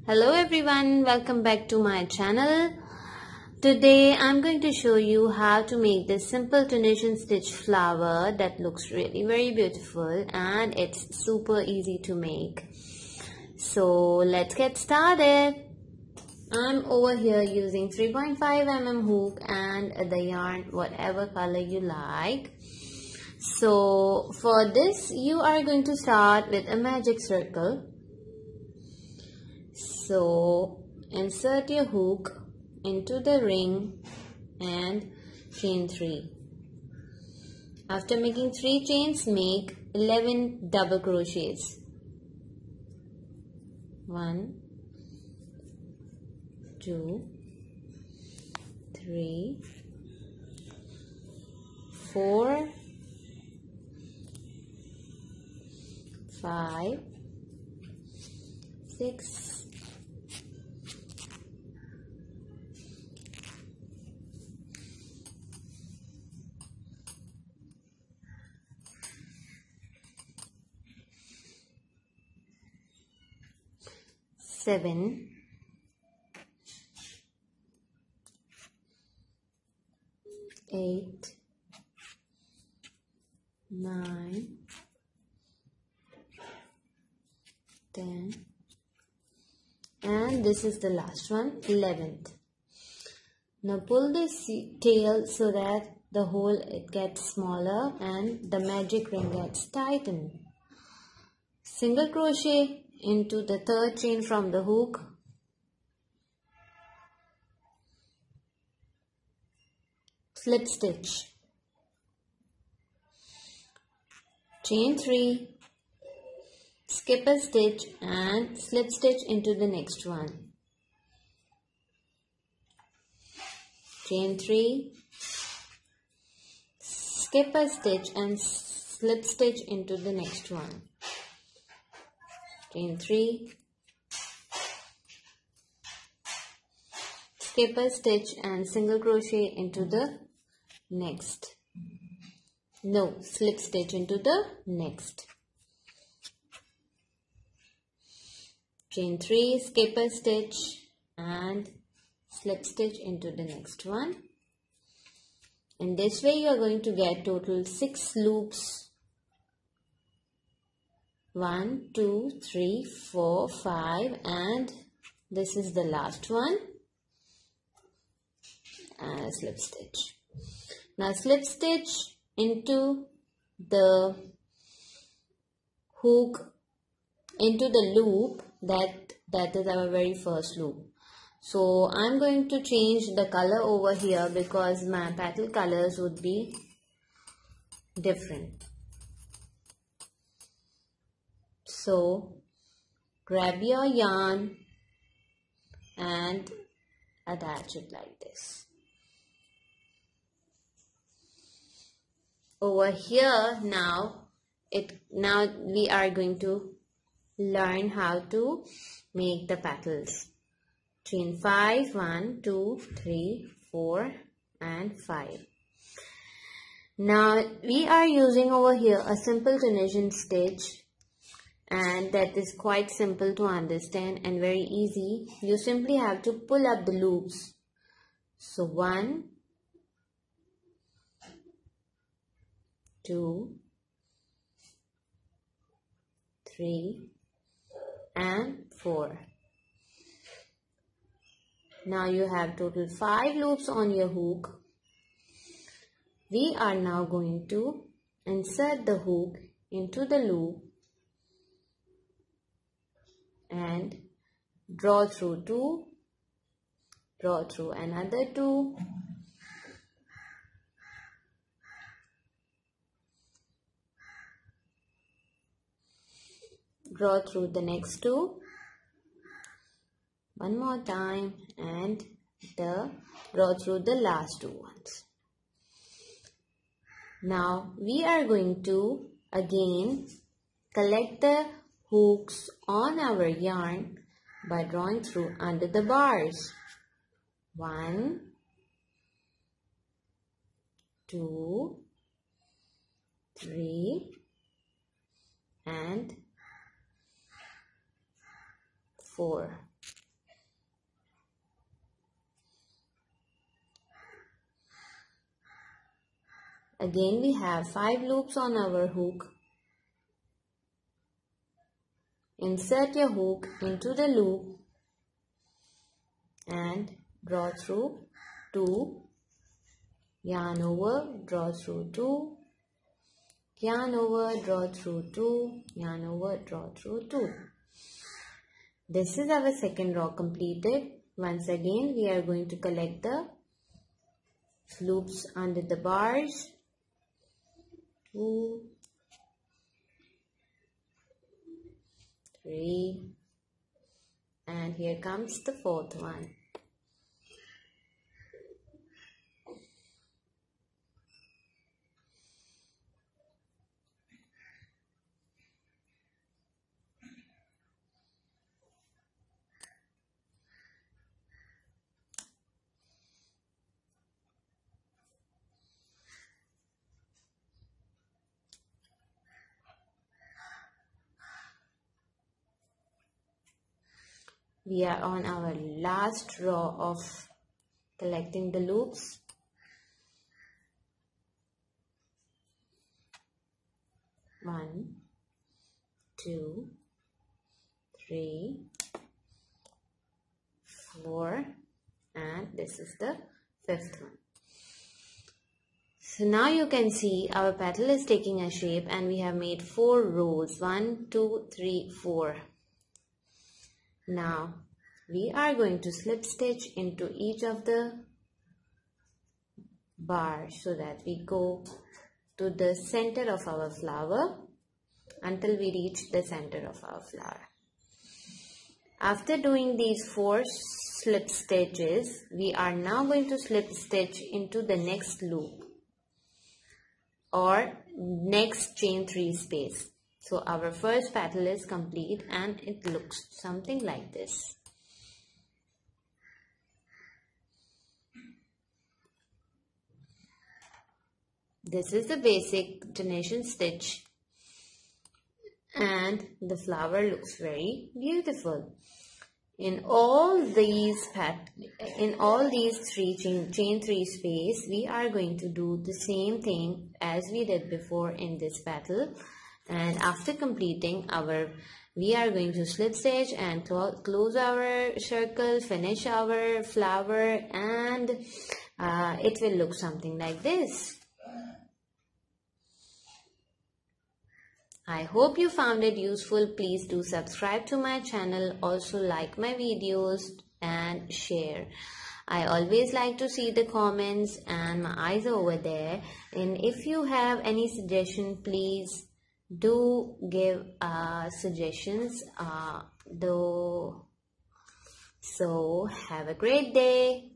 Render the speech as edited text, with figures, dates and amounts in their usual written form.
Hello everyone, welcome back to my channel. Today I'm going to show you how to make this simple Tunisian stitch flower that looks really very beautiful and it's super easy to make. So let's get started. I'm over here using 3.5 mm hook and the yarn whatever color you like. So for this you are going to start with a magic circle. So insert your hook into the ring and chain 3. After making 3 chains, make 11 double crochets. 1, 2, 3, 4, 5, 6, 7, 8, 9, 10, and this is the last one, 11th. Now pull this tail so that the hole it gets smaller and the magic ring gets tightened. Single crochet into the 3rd chain from the hook, slip stitch, chain 3, skip a stitch and slip stitch into the next one, chain 3, skip a stitch and slip stitch into the next one, chain 3, skip a stitch and single crochet into the next, slip stitch into the next, chain 3, skip a stitch and slip stitch into the next one. In this way you are going to get total 6 loops. 1, 2, 3, 4, 5 and this is the last one and a slip stitch. Now slip stitch into the hook, into the loop that is our very first loop. So I'm going to change the color over here because my petal colors would be different. So grab your yarn and attach it like this. Over here now we are going to learn how to make the petals. Chain 5, 1, 2, 3, 4 and 5. Now we are using over here a simple Tunisian stitch. And that is quite simple to understand and very easy. You simply have to pull up the loops. So 1, 2, 3 and 4. Now you have total 5 loops on your hook. We are now going to insert the hook into the loop and draw through 2, draw through another 2, draw through the next 2, one more time and draw through the last 2 ones. Now we are going to again collect the hooks on our yarn by drawing through under the bars. 1, 2, 3 and 4. Again, we have 5 loops on our hook. Insert your hook into the loop and draw through 2, yarn over, draw through 2, yarn over, draw through 2, yarn over, draw through 2. This is our second row completed. Once again, we are going to collect the loops under the bars. 2, 3, and here comes the fourth one. We are on our last row of collecting the loops. 1, 2, 3, 4, and this is the 5th one. So now you can see our petal is taking a shape and we have made 4 rows. 1, 2, 3, 4. Now we are going to slip stitch into each of the bars so that we go to the center of our flower until we reach the center of our flower. After doing these 4 slip stitches, we are now going to slip stitch into the next loop or next chain 3 space. So our first petal is complete and it looks something like this. This is the basic Tunisian stitch and the flower looks very beautiful. In all these chain 3 space, we are going to do the same thing as we did before in this petal. And after completing we are going to slip stitch and close our circle, finish our flower, and it will look something like this. I hope you found it useful. Please do subscribe to my channel. Also like my videos and share. I always like to see the comments and my eyes are over there. And if you have any suggestion, please do give suggestions. So have a great day.